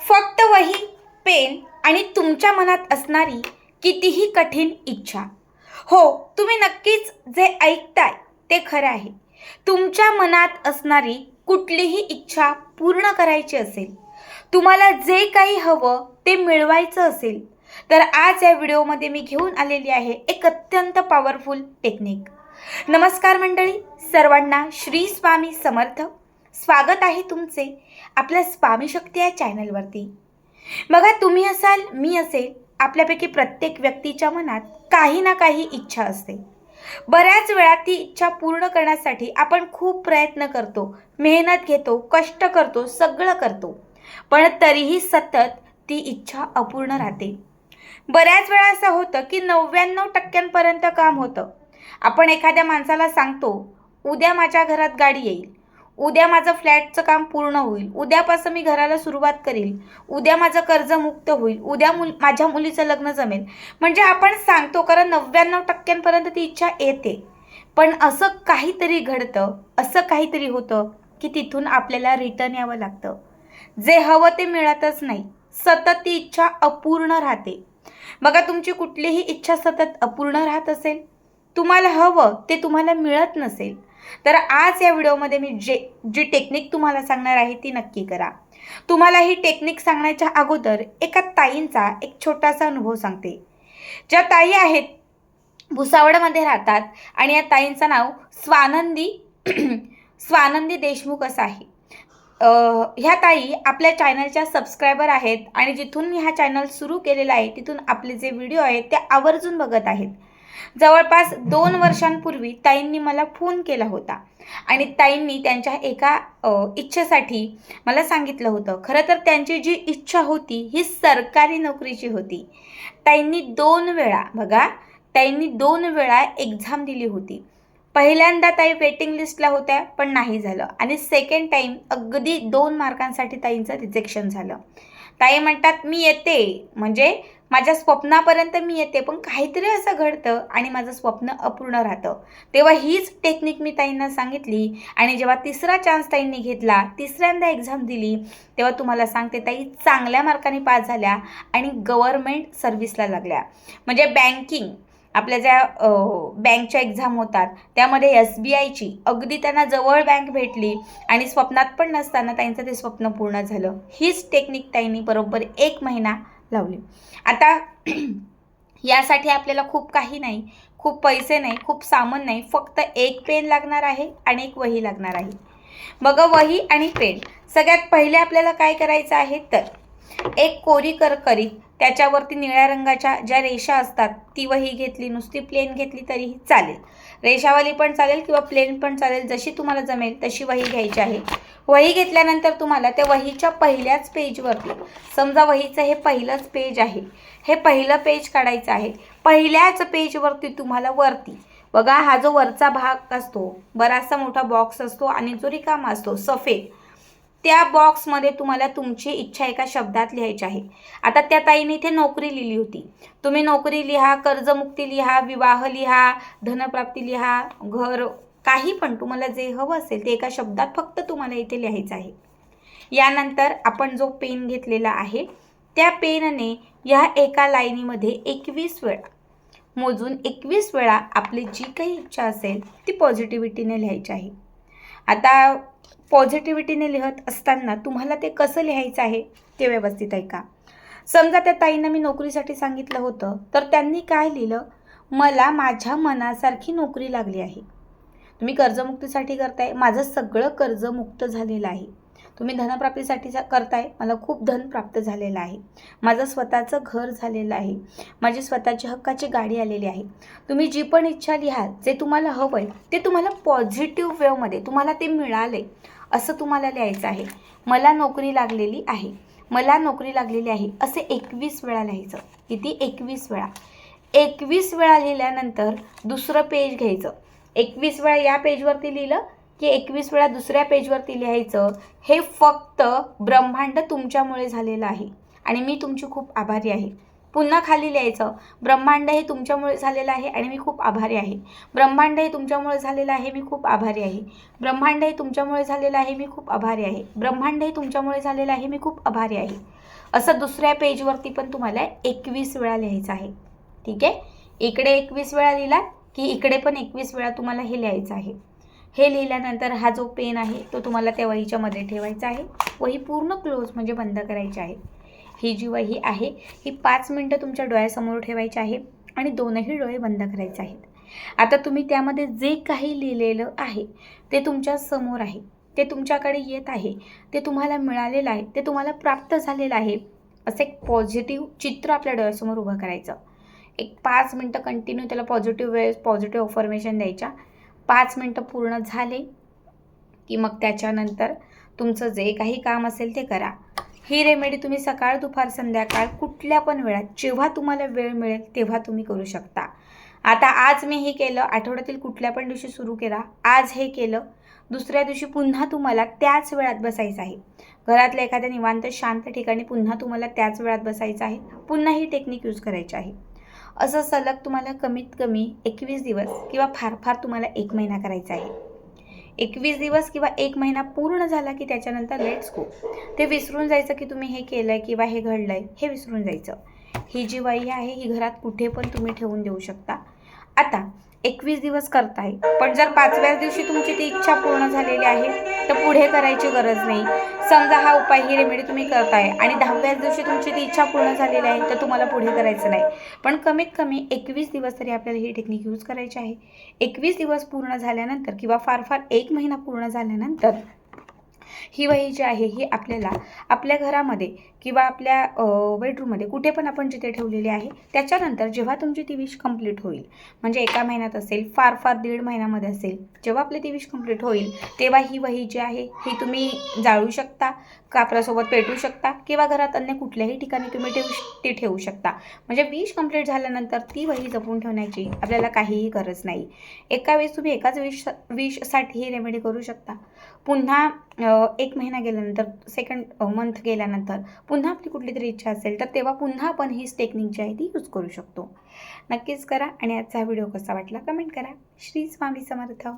फक्त वही, पेन आणि तुमच्या मनात असणारी कितीही कठीण इच्छा. हो, तुम्ही नक्कीच जे ऐकताय ते खरं आहे. तुमच्या मनात असणारी कुठलीही इच्छा पूर्ण करायची असेल, तुम्हाला जे काही हवं ते मिळवायचं असेल, तर आज या व्हिडिओमध्ये मी घेऊन आलेली आहे एक अत्यंत पॉवरफुल टेक्निक. नमस्कार मंडळी, सर्वांना श्री स्वामी समर्थ. स्वागत आहे तुमचे आपल्या स्वामी शक्ती या चॅनलवरती. बघा, तुम्ही असाल, मी असेल, आपल्यापैकी प्रत्येक व्यक्तीच्या मनात काही ना काही इच्छा असते. बऱ्याच वेळा ती इच्छा पूर्ण करण्यासाठी आपण खूप प्रयत्न करतो, मेहनत घेतो, कष्ट करतो, सगळं करतो, पण तरीही सतत ती इच्छा अपूर्ण राहते. बऱ्याच वेळा असं होतं की 99% काम होतं. आपण एखाद्या माणसाला सांगतो, उद्या माझ्या घरात गाडी येईल, उद्या माझं फ्लॅटचं काम पूर्ण होईल, उद्यापासून मी घराला सुरुवात करील, उद्या माझं कर्जमुक्त होईल, उद्या माझ्या मुलीचं लग्न जमेल. म्हणजे आपण सांगतो, कारण 99% ती इच्छा येते. पण असं काहीतरी घडतं, असं काहीतरी होतं की तिथून आपल्याला रिटर्न यावं लागतं. जे हवं ते मिळतच नाही, सतत ती इच्छा अपूर्ण राहते. बघा, तुमची कुठलीही इच्छा सतत अपूर्ण राहत असेल, तुम्हाला हवं ते तुम्हाला मिळत नसेल, तर आज या व्हिडिओमध्ये मी जी टेक्निक तुम्हाला सांगणार आहे ती नक्की करा. तुम्हाला ही टेक्निक सांगण्याच्या अगोदर एका ताईंचा एक छोटासा अनुभव सांगते. ज्या ताई आहेत, भुसावळमध्ये राहतात आणि या ताईंचं नाव स्वानंदी देशमुख असं आहे. ह्या ताई आपल्या चॅनलच्या सबस्क्रायबर आहेत आणि जिथून मी हा चॅनल सुरू केलेला आहे तिथून आपले जे व्हिडिओ आहेत ते आवर्जून बघत आहेत. जवळपास 2 वर्षांपूर्वी ताईंनी मला फोन केला होता आणि ताईंनी त्यांच्या एका इच्छेसाठी मला सांगितलं होतं. खरं तर त्यांची जी इच्छा होती ही सरकारी नोकरीची होती. ताईंनी 2 वेळा, बघा, ताईंनी 2 वेळा एक्झाम दिली होती. पहिल्यांदा ताई वेटिंग लिस्टला होत्या, पण नाही झालं, आणि सेकंड टाईम अगदी 2 मार्कांसाठी ताईंचं रिजेक्शन झालं. ताई म्हणतात, मी येते, म्हणजे माझ्या स्वप्नापर्यंत मी येते, पण काहीतरी असं घडतं आणि माझं स्वप्न अपूर्ण राहतं. तेव्हा हीच टेक्निक मी ताईंना सांगितली आणि जेव्हा तिसरा चान्स ताईंनी घेतला, तिसऱ्यांदा एक्झाम दिली, तेव्हा तुम्हाला सांगते ताई चांगल्या मार्काने पास झाल्या आणि गव्हर्नमेंट सर्व्हिसला लागल्या. म्हणजे बँकिंग, आपल्या ज्या बँकच्या एक्झाम होतात त्यामध्ये SBIची अगदी त्यांना जवळ बँक भेटली आणि स्वप्नात पण नसताना ताईंचं ते स्वप्न पूर्ण झालं. हीच टेक्निक ताईंनी बरोबर 1 महिना लावली. आता यासाठी आपल्याला खूप काही नाही, खूप पैसे नाही, खूप सामान नाही, फक्त एक पेन लागणार आहे आणि एक वही लागणार आहे. बघा, वही आणि पेन. सगळ्यात पहिले आपल्याला काय करायचं आहे, तर एक कोरी करकरीत त्याच्यावरती निळ्या रंगाच्या ज्या रेषा असतात ती वही घेतली. नुसती प्लेन घेतली तरीही चालेल, रेषावाली पण चालेल किंवा प्लेन पण चालेल, जशी तुम्हाला जमेल तशी वही घ्यायची आहे. वही घेतल्यानंतर तुम्हाला त्या वहीच्या पहिल्याच पेजवरती, समजा वहीचं हे पहिलंच पेज आहे, हे पहिलं पेज काढायचं आहे. पहिल्याच पेजवरती तुम्हाला वरती, बघा, हा जो वरचा भाग असतो, बराचसा मोठा बॉक्स असतो आणि जो रिकामा असतो सफेद, त्या बॉक्समध्ये तुम्हाला तुमची इच्छा एका शब्दात लिहायची आहे. आता त्या ताईने इथे नोकरी लिहिली होती. तुम्ही नोकरी लिहा, कर्जमुक्ती लिहा, विवाह लिहा, धनप्राप्ती लिहा, घर, काही पण तुम्हाला जे हवं असेल ते एका शब्दात फक्त तुम्हाला इथे लिहायचं आहे. यानंतर आपण जो पेन घेतलेला आहे त्या पेनने या एका लाईनीमध्ये 21 वेळा मोजून 21 वेळा आपली जी काही इच्छा असेल ती पॉझिटिव्हिटीने लिहायची आहे. आता पॉझिटिव्हिटीने लिहत असताना तुम्हाला ते कसं लिहायचं आहे ते व्यवस्थित ऐका. समजा त्या ताईंना मी नोकरीसाठी सांगितलं होतं, तर त्यांनी काय लिहिलं, मला माझ्या मनासारखी नोकरी लागली आहे. तुम्ही कर्जमुक्तीसाठी करताय, माझं सगळं कर्जमुक्त झालेलं आहे. तुम्ही धनप्राप्तीसाठी करताय, मला खूप धन प्राप्त झालेलं आहे. माझं स्वतःचं घर झालेलं आहे. माझी स्वतःची हक्काची गाडी आलेली आहे. तुम्ही जी पण इच्छा लिहाल, जे तुम्हाला हवं आहे ते तुम्हाला पॉझिटिव्ह वेमध्ये तुम्हाला ते मिळाले असं तुम्हाला लिहायचं आहे. मला नोकरी लागलेली आहे, मला नोकरी लागलेली आहे, असे 21 वेळा लिहायचं. किती? 21 वेळा. 21 वेळा लिहिल्यानंतर दुसरं पेज घ्यायचं. 21 वेळा या पेजवरती लिहिलं की 21 वेळा दुसऱ्या पेजवरती लिहायचं. हे फक्त ब्रह्मांड तुमच्यामुळे झालेलं आहे आणि मी तुमची खूप आभारी आहे. पुन्हा खाली लिहायचं, ब्रह्मांड हे तुमच्यामुळे झालेलं आहे आणि मी खूप आभारी आहे. ब्रह्मांड हे तुमच्यामुळे झालेलं आहे, मी खूप आभारी आहे. ब्रह्मांड हे तुमच्यामुळे झालेलं आहे, मी खूप आभारी आहे. ब्रह्मांड हे तुमच्यामुळे झालेलं आहे, मी खूप आभारी आहे. असं दुसऱ्या पेजवरती पण तुम्हाला 21 वेळा लिहायचं आहे. ठीक आहे. इकडे 21 वेळा लिहिला की इकडे पण 21 वेळा तुम्हाला हे लिहायचं आहे. हे लिहिल्यानंतर हा जो पेन आहे तो तुम्हाला त्या वहीच्या मध्ये ठेवायचा आहे. वही पूर्ण क्लोज म्हणजे बंद करायची आहे. ही जी वही आहे ही 5 मिनटं तुमच्या डोळ्यासमोर ठेवायची आहे आणि दोनही डोळे बंद करायचे आहेत. आता तुम्ही त्यामध्ये जे काही लिहिलेलं आहे ते तुमच्या समोर आहे, ते तुमच्याकडे येत आहे, ते तुम्हाला मिळालेलं आहे, ते तुम्हाला प्राप्त झालेलं आहे, असं एक पॉझिटिव्ह चित्र आपल्या डोळ्यासमोर उभं करायचं. एक 5 मिनटं कंटिन्यू त्याला पॉझिटिव्ह अफर्मेशन द्यायच्या. 5 मिनटं पूर्ण झाले की मग त्याच्यानंतर तुमचं जे काही काम असेल ते करा. ही रेमेडी तुम्ही सकाळ, दुपार, संध्याकाळ कुठल्या पण वेळात जेव्हा तुम्हाला वेळ मिळेल तेव्हा तुम्ही करू शकता. आता आज मी हे केलं, आठवड्यातील कुठल्या पण दिवशी सुरू केला, आज हे केलं, दुसऱ्या दिवशी पुन्हा तुम्हाला त्याच वेळात बसायचं आहे. घरातल्या एखाद्या निवांत शांत ठिकाणी पुन्हा तुम्हाला त्याच वेळात बसायचं आहे, पुन्हा ही टेक्निक यूज करायची आहे. असं सलग तुम्हाला कमीत कमी 21 दिवस किंवा फार फार तुम्हाला 1 महिना करायचा आहे. 21 दिवस किंवा 1 महिना पूर्ण झाला की त्याच्यानंतर लेट्स गो. ते विसरून जायचं की तुम्ही हे केलं आहे किंवा हे घडलं आहे, हे विसरून जायचं. ही जी वही आहे ही घरात कुठे पण तुम्ही ठेवून देऊ शकता. आता 21 दिवस करताय, पण जर 5व्या दिवशी तुमची ती इच्छा पूर्ण झालेली आहे तर पुढे करायची गरज नाही. समजा हा उपाय, ही रेमेडी तुम्ही करताय आणि 10व्याच दिवशी तुमची ती इच्छा पूर्ण झालेली आहे तर तुम्हाला पुढे करायचं नाही. पण कमीत कमी 21 दिवस तरी आपल्याला ही टेक्निक यूज करायची आहे. 21 दिवस पूर्ण झाल्यानंतर किंवा फार फार 1 महिना पूर्ण झाल्यानंतर ही वही जी आहे ही आपल्याला आपल्या घरामध्ये किंवा आपल्या बेडरूममध्ये कुठे पण आपण जिथे ठेवलेली आहे, त्याच्यानंतर जेव्हा तुमची ती विश कंप्लीट होईल, म्हणजे 1 महिन्यात असेल, फार फार 1.5 महिन्यामध्ये असेल, जेव्हा आपली ती विश कंप्लीट होईल तेव्हा ही वही जी आहे ही तुम्ही जाळू शकता, कापरासोबत पेटवू शकता किंवा घरात अन्य कुठल्याही ठिकाणी तुम्ही ती ठेवू शकता. म्हणजे विश कंप्लीट झाल्यानंतर ती वही जपून ठेवण्याची आपल्याला काहीही गरज नाही. एका वेळेस तुम्ही एकाच विशसाठी ही रेमेडी करू शकता. पुन्हा 1 महिना गेल्यानंतर, सेकंड मंथ गेल्यानंतर पुन्हा आपली कुठली तरी इच्छा असेल तर तेव्हा पुन्हा आपण ही टेक्निक जी आहे ती यूज करू शकतो. नक्कीच करा आणि आजचा हा व्हिडिओ कसा वाटला कमेंट करा. श्री स्वामी समर्थ.